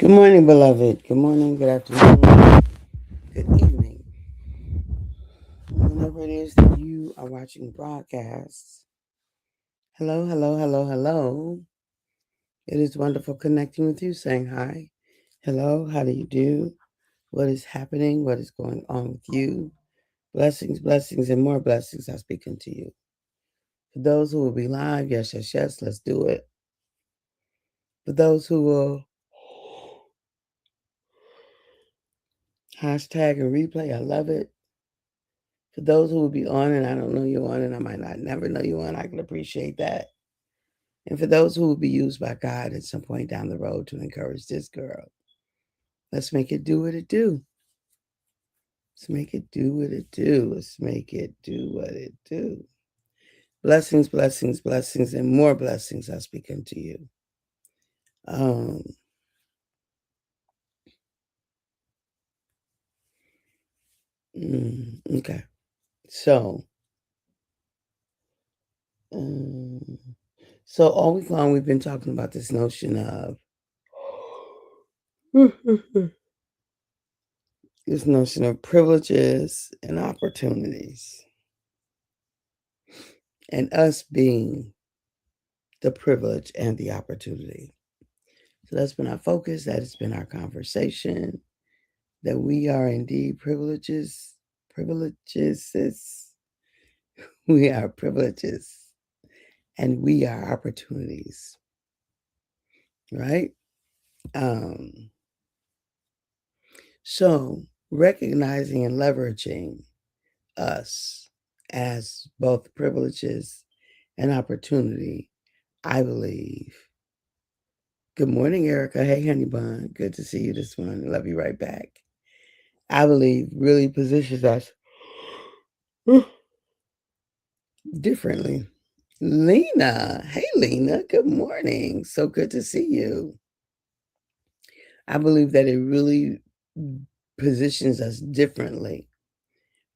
Good morning, beloved. Good morning, good afternoon, good evening. Whenever it is that you are watching broadcasts, hello, hello, hello, hello. It is wonderful connecting with you, saying hi. Hello, how do you do? What is happening? What is going on with you? Blessings, blessings, and more blessings I speak unto you. For those who will be live, yes, yes, yes, let's do it. For those who will hashtag and replay, I love it. For those who will be on and I don't know you on and I might not never know you on, I can appreciate that. And for those who will be used by God at some point down the road to encourage this girl, let's make it do what it do. Let's make it do what it do. Let's make it do what it do. Blessings, blessings, blessings, and more blessings I speak unto you. Um, okay. So, um, so all week long we've been talking about this notion of this notion of privileges and opportunities, and us being the privilege and the opportunity. So that's been our focus. That has been our conversation. That we are indeed privileges. We are privileges, and we are opportunities, right? Um, so recognizing and leveraging us as both privileges and opportunity, I believe. Good morning, Erica. Hey, honey bun. Good to see you this morning. Love you right back. I believe really positions us differently. Lena. Hey, Lena. Good morning. So good to see you. I believe that it really positions us differently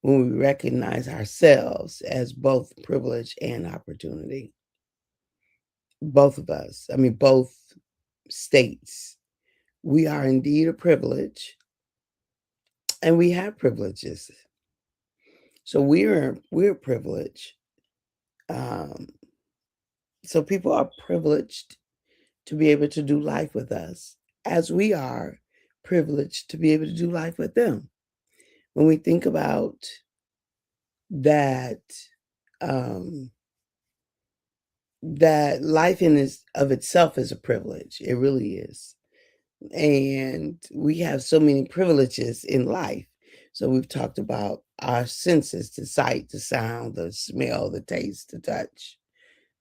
when we recognize ourselves as both privilege and opportunity. Both of us, I mean, both states. We are indeed a privilege and we have privileges. So we're privileged. Um, so people are privileged to be able to do life with us, as we are privileged to be able to do life with them. When we think about that, um, that life of itself is a privilege. It really is. And we have so many privileges in life. So we've talked about our senses, the sight, the sound, the smell, the taste, the touch.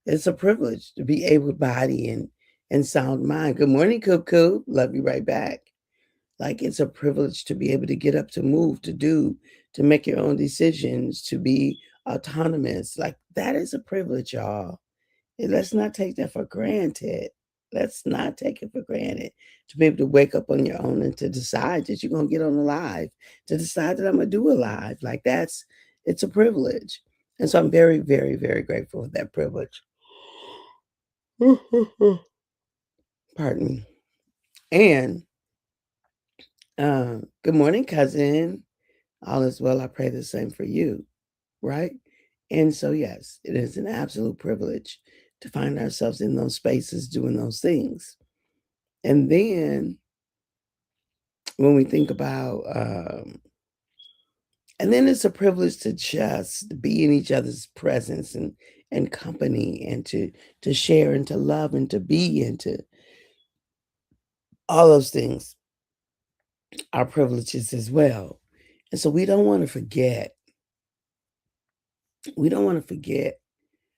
It's a privilege to be able body and sound mind. Good morning, Cuckoo. Love you right back. Like it's a privilege to be able to get up, to move, to do, to make your own decisions, to be autonomous. Like that is a privilege, y'all. And let's not take that for granted. Let's not take it for granted to be able to wake up on your own and to decide that you're gonna get on a live, to decide that I'm gonna do a live. Like it's a privilege. And so I'm very, very, very grateful for that privilege. Pardon me. And good morning, cousin. All is well. I pray the same for you, right? And so, yes, it is an absolute privilege to find ourselves in those spaces doing those things. And then when we think about, and then it's a privilege to just be in each other's presence and company and to share and to love and to be and to all those things are privileges as well. And so we don't want to forget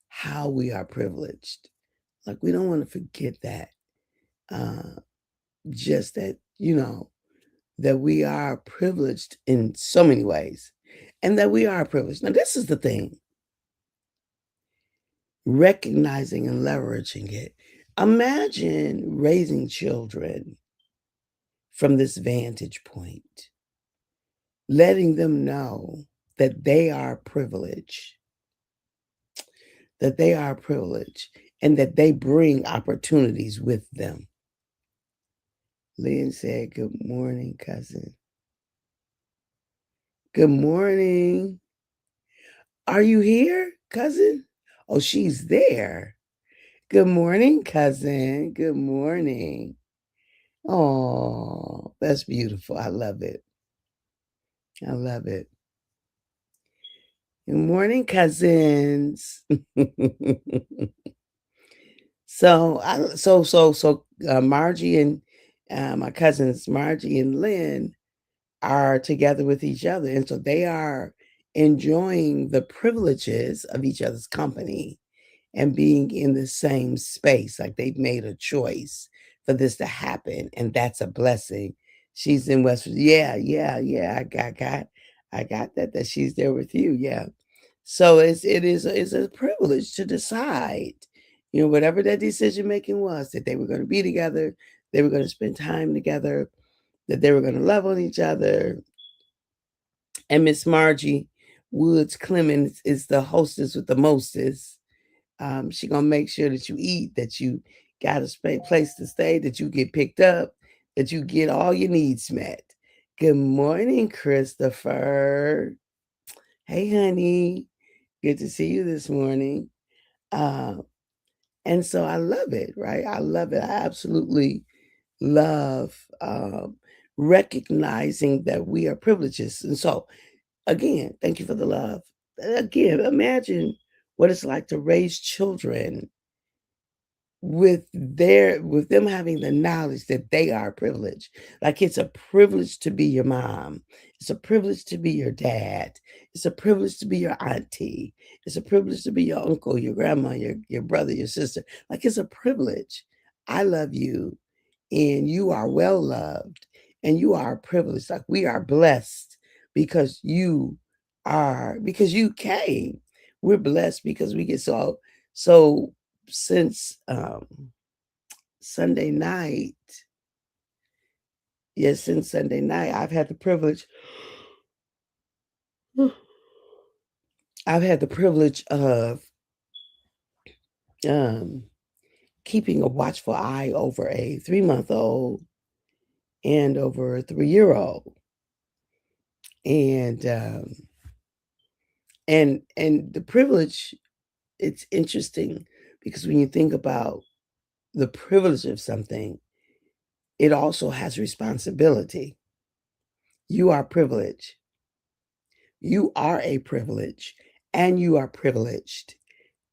how we are privileged. Like we don't want to forget that. Uh, just that, that we are privileged in so many ways and that we are privileged. Now, this is the thing, recognizing and leveraging it. Imagine raising children from this vantage point, letting them know that they are privileged, that they are privileged, and that they bring opportunities with them. Lynn said, "Good morning, cousin." Good morning. Are you here, cousin? Oh, she's there. Good morning, cousin. Good morning. Oh, that's beautiful. I love it. I love it. Good morning, cousins. Margie and my cousins Margie and Lynn are together with each other, and so they are enjoying the privileges of each other's company and being in the same space. Like they've made a choice for this to happen, and that's a blessing. She's in West Virginia. Yeah, yeah, yeah. I got that she's there with you. Yeah. So it's a privilege to decide, whatever that decision making was, that they were going to be together, they were going to spend time together, that they were going to love on each other. And Miss Margie Woods Clemens is the hostess with the mostest. She gonna make sure that you eat, that you got a place to stay, that you get picked up, that you get all your needs met. Good morning, Christopher. Hey, honey. Good to see you this morning. Uh, and so I love it, right? I love it. I absolutely love recognizing that we are privileges. And so, again, thank you for the love. Again, imagine what it's like to raise children with them having the knowledge that they are privileged. Like it's a privilege to be your mom. It's a privilege to be your dad. It's a privilege to be your auntie. It's a privilege to be your uncle, your grandma, your brother, your sister. Like it's a privilege. I love you and you are well loved and you are privileged. Like we are blessed because because you came. We're blessed because we get so since Sunday night, yes, since Sunday night, I've had the privilege of um, keeping a watchful eye over a 3-month-old and over a 3-year-old, and and the privilege. It's interesting because when you think about the privilege of something, it also has responsibility. You are privileged. You are a privilege, and you are privileged.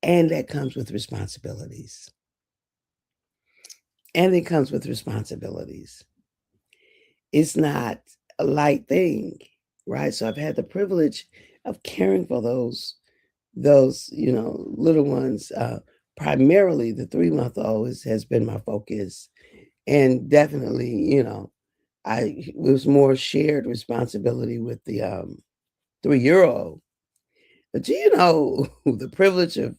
And that comes with responsibilities. And it comes with responsibilities. It's not a light thing, right? So I've had the privilege of caring for those little ones. Primarily, the 3-month-old has been my focus, and definitely, I it was more shared responsibility with the 3-year-old. But the privilege of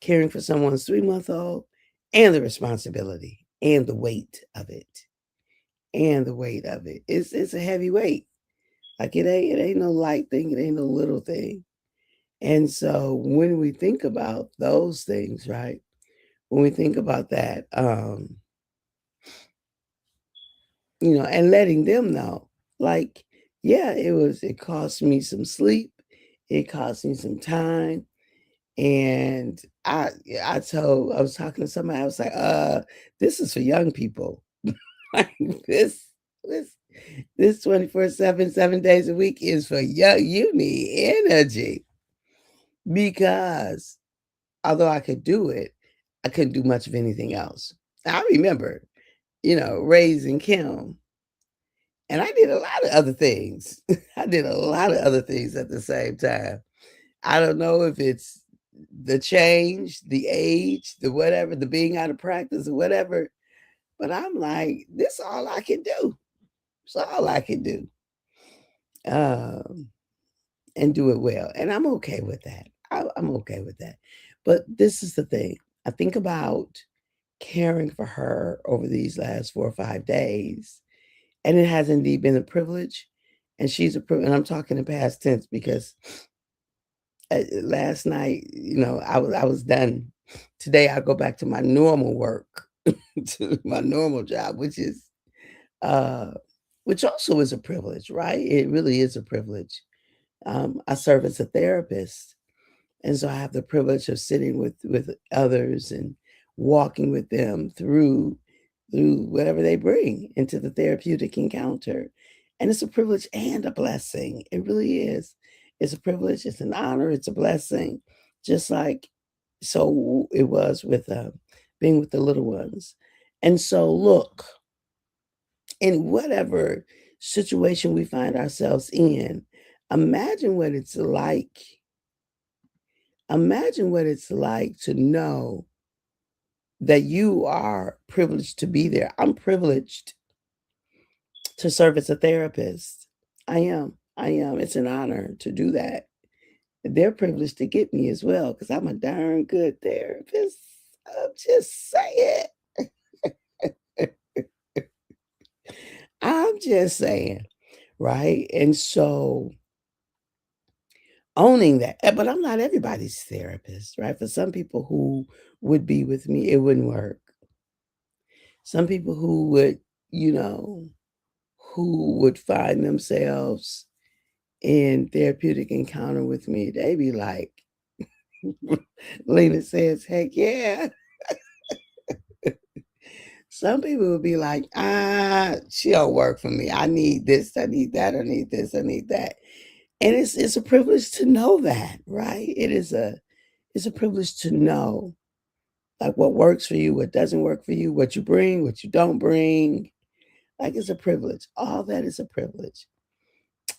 caring for someone's 3-month-old and the responsibility and the weight of it. And the weight of it. It's a heavy weight. Like it ain't no light thing, it ain't no little thing. And so when we think about those things, right? When we think about that, and letting them know, like, yeah, it cost me some sleep, it cost me some time. And I was talking to somebody, I was like, this is for young people. Like this this 24/7, 7 days a week is for young. You need energy because although I could do it, I couldn't do much of anything else. I remember, raising Kim, and I did a lot of other things. I did a lot of other things at the same time. I don't know if it's the change, the age, the whatever, the being out of practice or whatever, but I'm like, this all I can do. It's all I can do. Um, and do it well. And I'm okay with that. I'm okay with that. But this is the thing. I think about caring for her over these last 4 or 5 days, and it has indeed been a privilege. And she's a privilege. And I'm talking in past tense because last night, I was done. Today I go back to my normal work, to my normal job, which is uh, which also is a privilege, right? It really is a privilege. I serve as a therapist, and so I have the privilege of sitting with others and walking with them through whatever they bring into the therapeutic encounter. And it's a privilege and a blessing. It really is. It's a privilege, it's an honor, it's a blessing. Just like so it was with being with the little ones. And so look, in whatever situation we find ourselves in, imagine what it's like. Imagine what it's like to know that you are privileged to be there. I'm privileged to serve as a therapist. I am. I am. It's an honor to do that. They're privileged to get me as well because I'm a darn good therapist. I'm just saying. I'm just saying. Right. And so owning that, but I'm not everybody's therapist, right? For some people who would be with me, it wouldn't work. Some people who would, you know, who would find themselves in therapeutic encounter with me, they be like, Lena says, heck yeah. Some people would be like, she don't work for me. I need this, I need that, I need this, I need that. And it's a privilege to know that, right? It's a privilege to know like what works for you, what doesn't work for you, what you bring, what you don't bring. Like it's a privilege. All that is a privilege.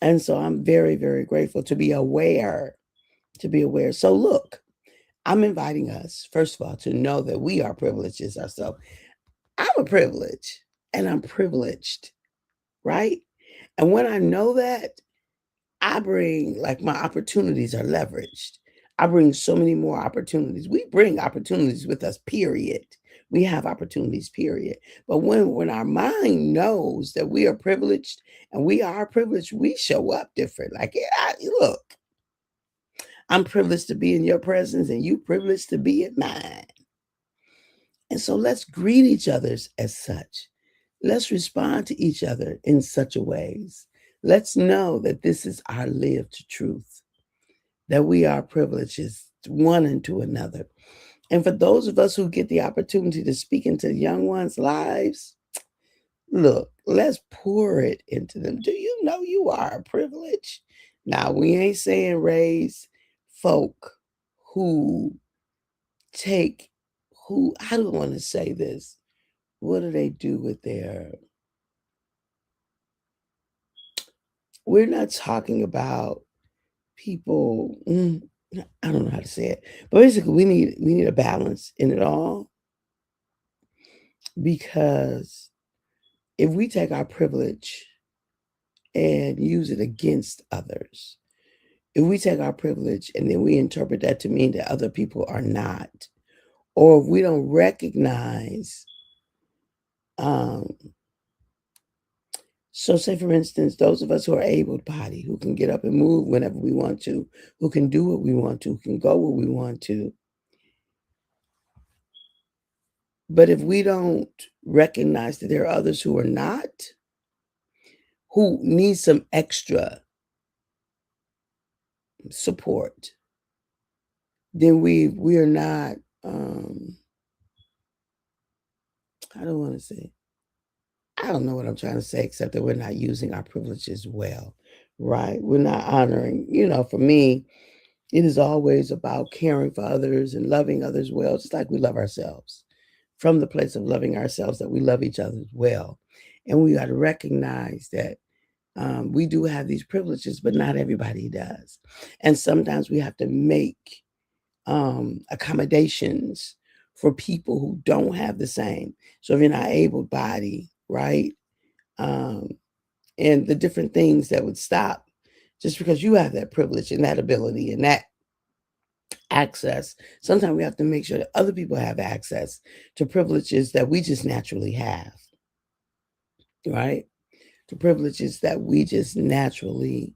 And so I'm very, very grateful to be aware, to be aware. So look, I'm inviting us, first of all, to know that we are privileges ourselves. I'm a privilege and I'm privileged, right? And when I know that, I bring like my opportunities are leveraged. I bring so many more opportunities. We bring opportunities with us, period. We have opportunities, period. But when our mind knows that we are privileged and we are privileged, we show up different. Like, yeah, look, I'm privileged to be in your presence and you privileged to be in mine. And so let's greet each other as such. Let's respond to each other in such a ways. Let's know that this is our lived truth, that we are privileges one into another. And for those of us who get the opportunity to speak into young ones' lives, look, let's pour it into them. Do you know you are a privilege? Now, we ain't saying raise folk who take, who, I don't want to say this. What do they do with their, we're not talking about people, I don't know how to say it, but basically we need a balance in it all because if we take our privilege and use it against others, if we take our privilege and then we interpret that to mean that other people are not, or if we don't recognize, um, so say for instance, those of us who are able bodied, who can get up and move whenever we want to, who can do what we want to, who can go where we want to. But if we don't recognize that there are others who are not, who need some extra support, then we are not, I don't want to say, I don't know what I'm trying to say, except that we're not using our privileges well, right? We're not honoring, for me, it is always about caring for others and loving others well, just like we love ourselves. From the place of loving ourselves, that we love each other well. And we got to recognize that we do have these privileges, but not everybody does. And sometimes we have to make accommodations for people who don't have the same. So if you're not able body, right? Um, and the different things that would stop just because you have that privilege and that ability and that access. Sometimes we have to make sure that other people have access to privileges that we just naturally have, right? To privileges that we just naturally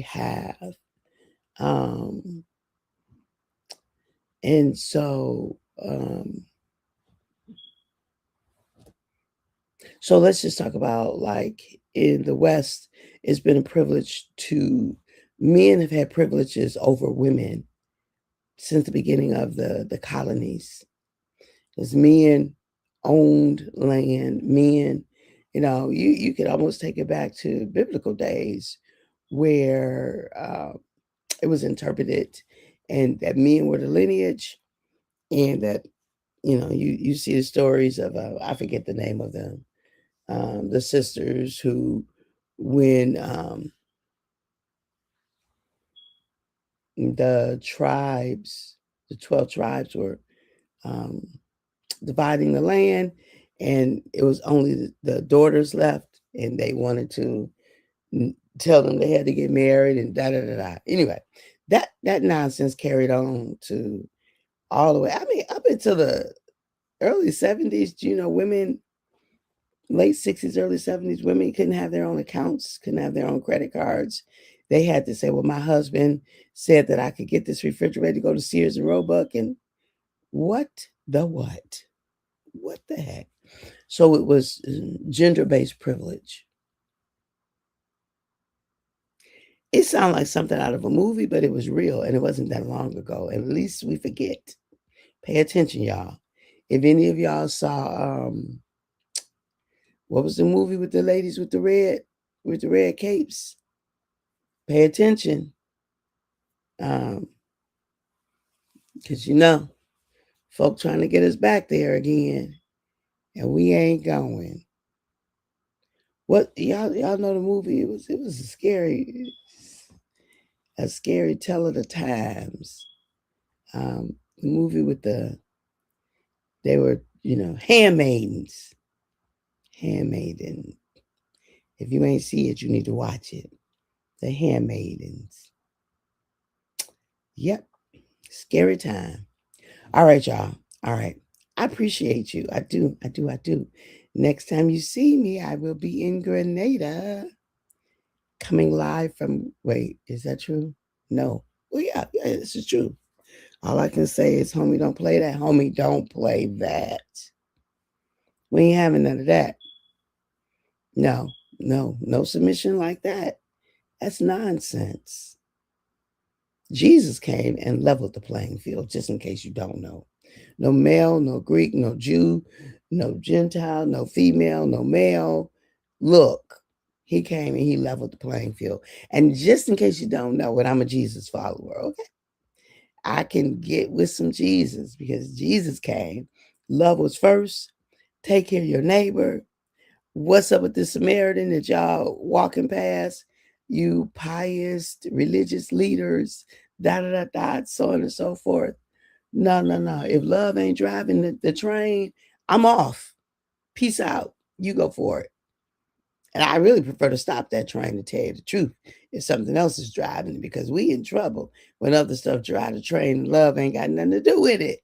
have. Um, and so So let's just talk about like in the West, it's been a privilege to men have had privileges over women since the beginning of the colonies. Because men owned land, men, you could almost take it back to biblical days where it was interpreted and that men were the lineage and that, you see the stories of, I forget the name of them, the sisters who, when the 12 tribes were um, dividing the land, and it was only the daughters left, and they wanted to tell them they had to get married and da da da da. Anyway, that nonsense carried on to all the way. I mean, up until the early 70s, women, late 60s, early 70s, women couldn't have their own accounts, couldn't have their own credit cards. They had to say, well, my husband said that I could get this refrigerator, go to Sears and Roebuck, and what the what? What the heck? So it was gender-based privilege. It sounded like something out of a movie, but it was real, and it wasn't that long ago. And at least we forget. Pay attention, y'all. If any of y'all saw, what was the movie with the ladies with the red capes? Pay attention, because folk trying to get us back there again, and we ain't going. What y'all know the movie? It was a scary tell of the times. The movie with they were handmaidens, handmaiden. If you ain't see it, you need to watch it. The Handmaidens. Yep, scary time. All right, y'all. All right. I appreciate you. I do. I do. I do. Next time you see me, I will be in Grenada. Coming live from, wait, is that true? No. Well, yeah, this is true. All I can say is, homie, don't play that. Homie, don't play that. We ain't having none of that. No, no submission like that. That's nonsense. Jesus came and leveled the playing field, just in case you don't know. No male, no Greek, no Jew, no Gentile, no female, no male. Look, he came and he leveled the playing field. And just in case you don't know it, I'm a Jesus follower, okay? I can get with some Jesus because Jesus came. Love was first. Take care of your neighbor. What's up with the Samaritan that y'all walking past? You pious religious leaders, da da da da, so on and so forth. No, no, no. If love ain't driving the train, I'm off. Peace out. You go for it. And I really prefer to stop that train, to tell you the truth, if something else is driving it, because we in trouble when other stuff drive the train. Love ain't got nothing to do with it.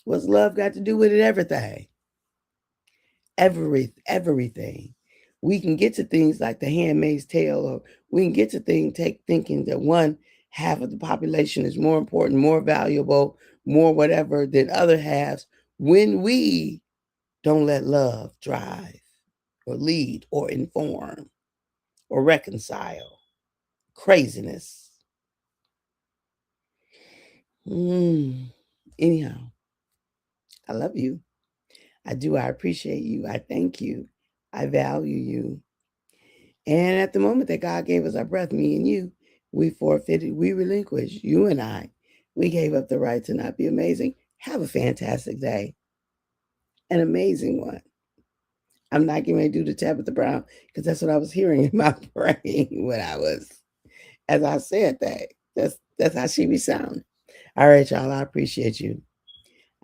What's love got to do with it? Everything. Everything. We can get to things like the Handmaid's Tale, or we can get to thinking that one half of the population is more important, more valuable, more whatever than other halves, when we don't let love drive or lead or inform or reconcile. Craziness. Anyhow, I love you. I do. I appreciate you. I thank you. I value you. And at the moment that God gave us our breath, me and you, we forfeited, we relinquished, you and I. We gave up the right to not be amazing. Have a fantastic day. An amazing one. I'm not getting ready to do the Tabitha Brown because that's what I was hearing in my brain as I said that. That's how she be sounding. All right, y'all. I appreciate you.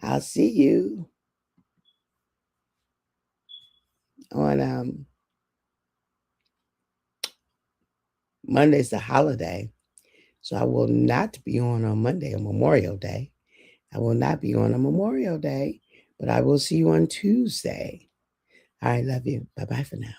I'll see you on Monday's the holiday. So I will not be on Monday, on Memorial Day. I will not be on Memorial Day, but I will see you on Tuesday. All right, love you. Bye bye for now.